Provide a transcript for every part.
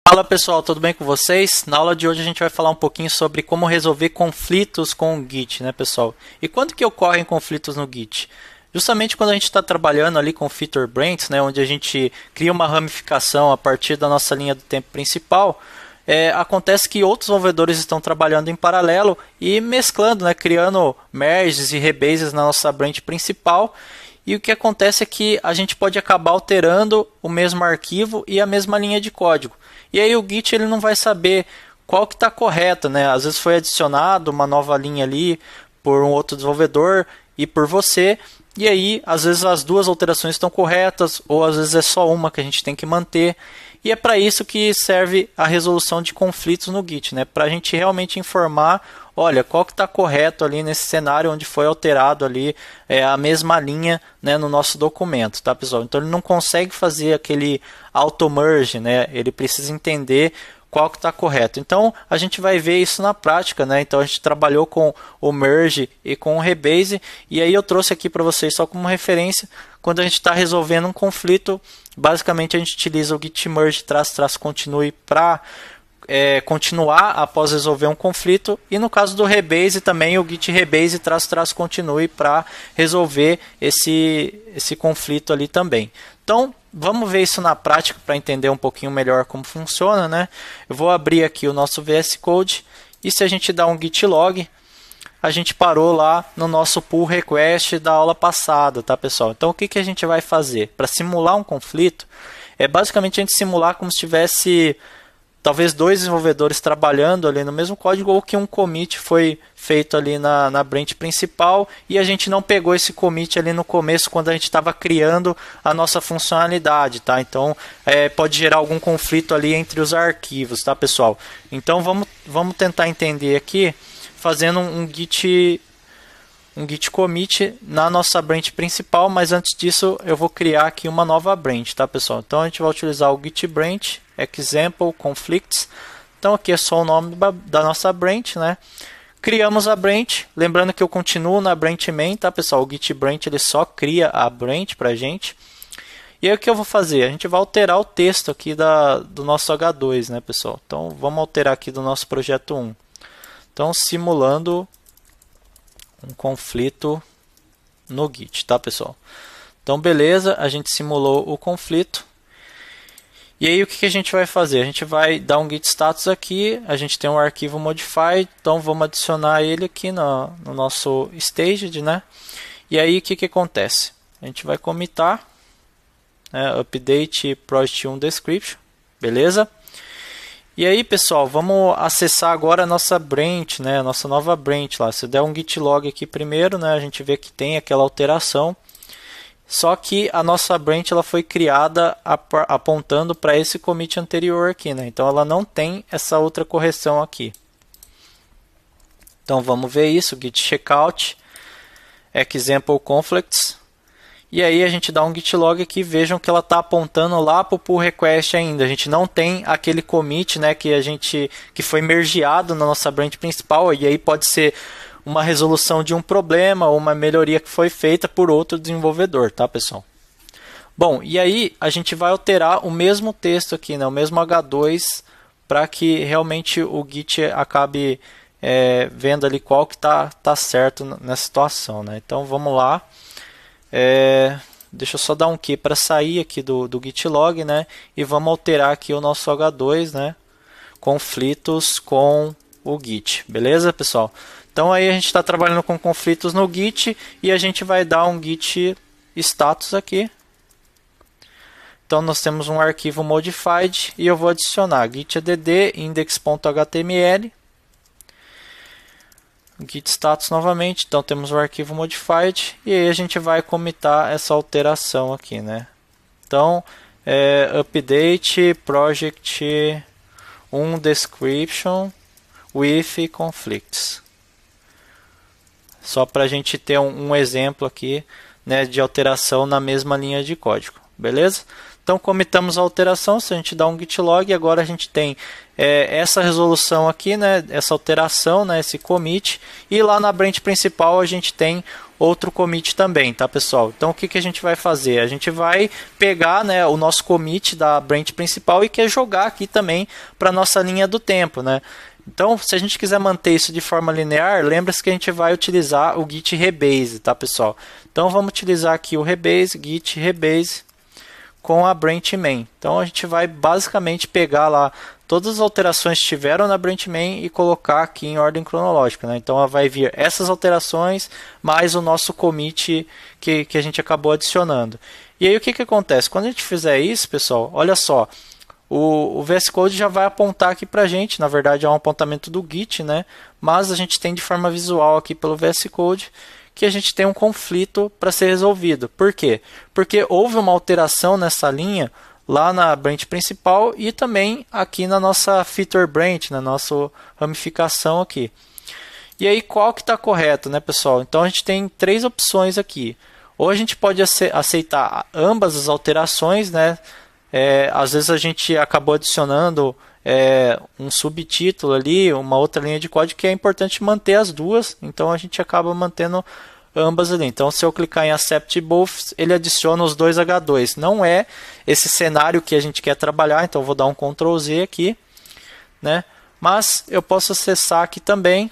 Fala pessoal, tudo bem com vocês? Na aula de hoje a gente vai falar um pouquinho sobre como resolver conflitos com o Git, né pessoal? E quando que ocorrem conflitos no Git? Justamente quando a gente está trabalhando ali com feature branch, né, onde a gente cria uma ramificação a partir da nossa linha do tempo principal, acontece que outros desenvolvedores estão trabalhando em paralelo e mesclando, né, criando merges e rebases na nossa branch principal. E o que acontece é que a gente pode acabar alterando o mesmo arquivo e a mesma linha de código. E aí o Git ele não vai saber qual que está correto, né? Às vezes foi adicionado uma nova linha ali por um outro desenvolvedor e por você. E aí, às vezes as duas alterações estão corretas, ou às vezes é só uma que a gente tem que manter. E é para isso que serve a resolução de conflitos no Git, né? Para a gente realmente informar, olha, qual que está correto ali nesse cenário onde foi alterado ali a mesma linha, né, no nosso documento, tá pessoal? Então ele não consegue fazer aquele auto-merge, né? Ele precisa entender qual que está correto. Então a gente vai ver isso na prática, né? Então a gente trabalhou com o merge e com o rebase, e aí eu trouxe aqui para vocês só como referência. Quando a gente está resolvendo um conflito, basicamente a gente utiliza o git merge --continue para continuar após resolver um conflito, e no caso do rebase também o git rebase --continue para resolver esse conflito ali também. Então vamos ver isso na prática para entender um pouquinho melhor como funciona, né? Eu vou abrir aqui o nosso VS Code, e se a gente dá um git log, a gente parou lá no nosso pull request da aula passada, tá pessoal? Então o que a gente vai fazer? Para simular um conflito, basicamente a gente simular como se tivesse talvez dois desenvolvedores trabalhando ali no mesmo código, ou que um commit foi feito ali na branch principal e a gente não pegou esse commit ali no começo quando a gente estava criando a nossa funcionalidade, tá? Então pode gerar algum conflito ali entre os arquivos, tá pessoal? Então vamos tentar entender aqui fazendo um git commit na nossa branch principal, mas antes disso eu vou criar aqui uma nova branch, tá pessoal? Então a gente vai utilizar o git branch example conflicts. Então aqui é só o nome da nossa branch, né? Criamos a branch, lembrando que eu continuo na branch main, tá pessoal? O git branch ele só cria a branch pra gente. E aí o que eu vou fazer? A gente vai alterar o texto aqui do nosso H2, né pessoal? Então vamos alterar aqui do nosso projeto 1. Então simulando um conflito no Git, tá pessoal? Então beleza, a gente simulou o conflito. E aí o que a gente vai fazer? A gente vai dar um git status aqui, a gente tem um arquivo modified, então vamos adicionar ele aqui no nosso staged, né? E aí o que acontece? A gente vai commitar, né, update project1 description, beleza? E aí pessoal, vamos acessar agora a nossa branch, né, a nossa nova branch lá. Se der um git log aqui primeiro, né, a gente vê que tem aquela alteração. Só que a nossa branch ela foi criada apontando para esse commit anterior aqui, né? Então ela não tem essa outra correção aqui. Então vamos ver isso, git checkout example conflicts. E aí a gente dá um git log aqui, vejam que ela está apontando lá para o pull request ainda. A gente não tem aquele commit, né, que foi mergeado na nossa branch principal, e aí pode ser uma resolução de um problema ou uma melhoria que foi feita por outro desenvolvedor, tá pessoal? Bom, e aí a gente vai alterar o mesmo texto aqui, né, o mesmo H2, para que realmente o Git acabe vendo ali qual que tá certo nessa situação, né? Então vamos lá. Deixa eu só dar um key para sair aqui do git log, né? E vamos alterar aqui o nosso H2, né? Conflitos com o Git, beleza pessoal? Então aí a gente está trabalhando com conflitos no Git e a gente vai dar um git status aqui. Então nós temos um arquivo modified e eu vou adicionar git add index.html, git status novamente. Então temos o arquivo modified e aí a gente vai commitar essa alteração aqui, né? Então update project 1 description with conflicts. Só para a gente ter um exemplo aqui, né, de alteração na mesma linha de código, beleza? Então comitamos a alteração, se a gente dá um git log, agora a gente tem essa resolução aqui, né, essa alteração, né, esse commit, e lá na branch principal a gente tem outro commit também, tá, pessoal? Então o que a gente vai fazer? A gente vai pegar, né, o nosso commit da branch principal e quer jogar aqui também para nossa linha do tempo, né? Então, se a gente quiser manter isso de forma linear, lembra-se que a gente vai utilizar o git rebase, tá, pessoal? Então vamos utilizar aqui o rebase, git rebase com a branch main. Então a gente vai basicamente pegar lá todas as alterações que tiveram na branch main e colocar aqui em ordem cronológica, né? Então ela vai vir essas alterações mais o nosso commit que a gente acabou adicionando. E aí o que acontece? Quando a gente fizer isso, pessoal, olha só, o VS Code já vai apontar aqui para a gente, na verdade é um apontamento do Git, né? Mas a gente tem de forma visual aqui pelo VS Code que a gente tem um conflito para ser resolvido. Por quê? Porque houve uma alteração nessa linha lá na branch principal e também aqui na nossa feature branch, na nossa ramificação aqui. E aí qual que está correto, né, pessoal? Então a gente tem três opções aqui. Ou a gente pode aceitar ambas as alterações, né? Às vezes a gente acabou adicionando um subtítulo ali, uma outra linha de código que é importante manter as duas, então a gente acaba mantendo ambas ali. Então se eu clicar em Accept Both, ele adiciona os dois H2. Não é esse cenário que a gente quer trabalhar, então eu vou dar um Ctrl Z aqui, né? Mas eu posso acessar aqui também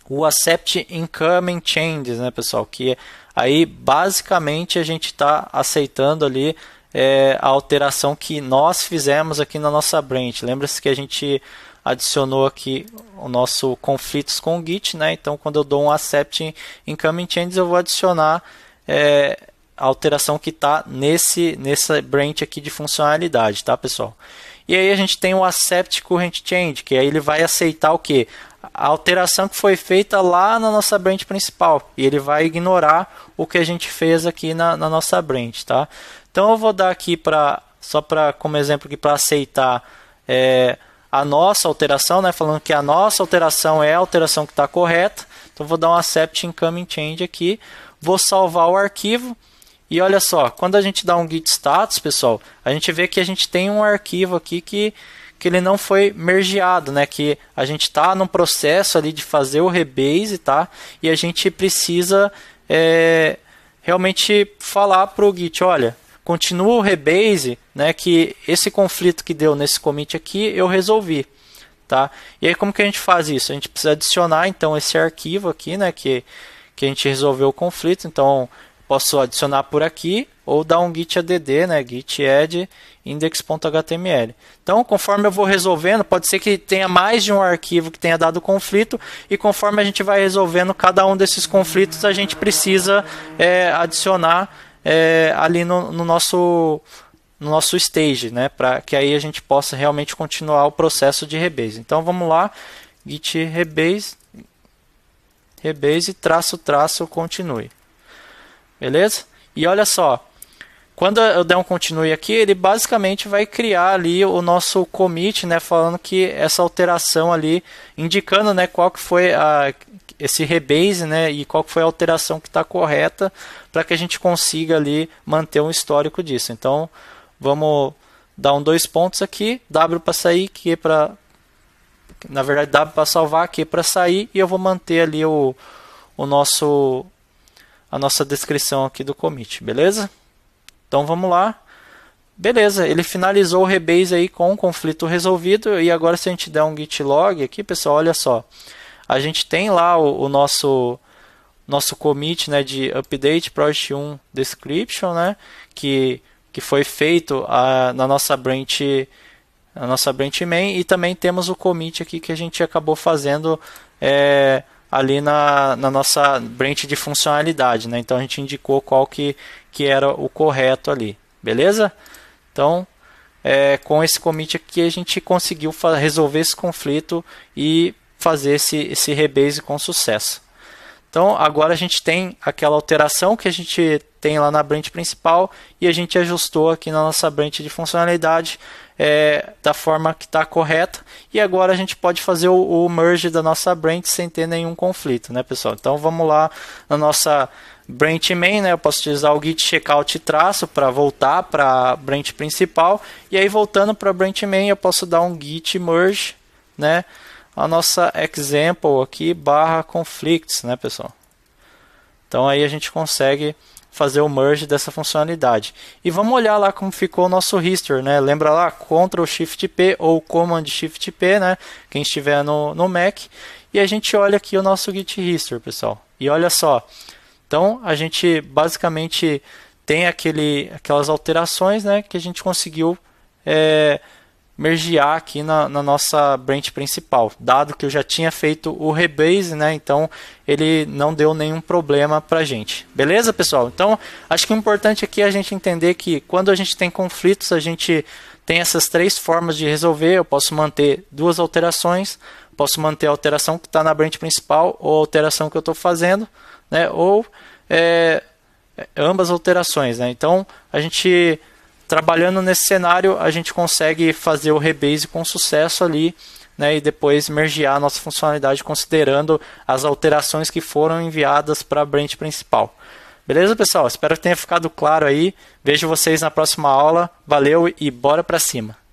o Accept Incoming Changes, né, pessoal? Que aí basicamente a gente está aceitando ali a alteração que nós fizemos aqui na nossa branch. Lembra-se que a gente adicionou aqui o nosso conflitos com o Git, né? Então quando eu dou um Accept Incoming Changes, eu vou adicionar a alteração que está nessa branch aqui de funcionalidade, tá, pessoal? E aí a gente tem o Accept Current Change, que aí ele vai aceitar o que? A alteração que foi feita lá na nossa branch principal, e ele vai ignorar o que a gente fez aqui na nossa branch, tá? Então eu vou dar aqui só como exemplo aqui para aceitar a nossa alteração, né? Falando que a nossa alteração é a alteração que está correta. Então eu vou dar um Accept Incoming Change aqui, vou salvar o arquivo e olha só, quando a gente dá um git status, pessoal, a gente vê que a gente tem um arquivo aqui que ele não foi mergeado, né? Que a gente está no processo ali de fazer o rebase, tá? E a gente precisa realmente falar para o Git, olha, continua o rebase, né? Que esse conflito que deu nesse commit aqui eu resolvi, tá? E aí como que a gente faz isso? A gente precisa adicionar então esse arquivo aqui, né? Que a gente resolveu o conflito. Então posso adicionar por aqui ou dar um git add, né? Git add index.html. Então, conforme eu vou resolvendo, pode ser que tenha mais de um arquivo que tenha dado conflito, e conforme a gente vai resolvendo cada um desses conflitos, a gente precisa adicionar ali no nosso stage, né? Para que aí a gente possa realmente continuar o processo de rebase. Então, vamos lá, git rebase -- continue. Beleza? E olha só, quando eu der um continue aqui, ele basicamente vai criar ali o nosso commit, né, falando que essa alteração ali, indicando, né, qual que foi esse rebase, né, e qual que foi a alteração que está correta, para que a gente consiga ali manter um histórico disso. Então, vamos dar 2 pontos aqui, W para sair, Q para, na verdade, W para salvar, Q para sair, e eu vou manter ali a nossa descrição aqui do commit, beleza? Então vamos lá. Beleza, ele finalizou o rebase aí com o conflito resolvido. E agora se a gente der um git log aqui, pessoal, olha só. A gente tem lá o nosso commit, né, de update project 1 description, né, que foi feito na nossa branch main, e também temos o commit aqui que a gente acabou fazendo ali na nossa branch de funcionalidade, né? Então a gente indicou qual que era o correto ali, beleza? Então com esse commit aqui a gente conseguiu resolver esse conflito e fazer esse rebase com sucesso. Então agora a gente tem aquela alteração que a gente tem lá na branch principal e a gente ajustou aqui na nossa branch de funcionalidade da forma que está correta, e agora a gente pode fazer o merge da nossa branch sem ter nenhum conflito, né, pessoal? Então vamos lá na nossa branch main, né? Eu posso utilizar o git checkout traço para voltar para a branch principal, e aí voltando para a branch main eu posso dar um git merge, né? A nossa example aqui /conflicts, né, pessoal? Então aí a gente consegue fazer o merge dessa funcionalidade. E vamos olhar lá como ficou o nosso history, né? Lembra lá, Ctrl Shift P ou Command Shift P, né? Quem estiver no Mac. E a gente olha aqui o nosso Git history, pessoal. E olha só. Então a gente basicamente tem aquelas alterações, né, que a gente conseguiu mergear aqui na nossa branch principal, dado que eu já tinha feito o rebase, né, então ele não deu nenhum problema para a gente. Beleza, pessoal? Então, acho que o importante aqui é a gente entender que quando a gente tem conflitos, a gente tem essas três formas de resolver. Eu posso manter duas alterações, posso manter a alteração que está na branch principal ou a alteração que eu estou fazendo, né, ou ambas alterações, né? Então, a gente trabalhando nesse cenário, a gente consegue fazer o rebase com sucesso ali, né, e depois mergear a nossa funcionalidade considerando as alterações que foram enviadas para a branch principal. Beleza, pessoal? Espero que tenha ficado claro aí. Vejo vocês na próxima aula. Valeu e bora para cima!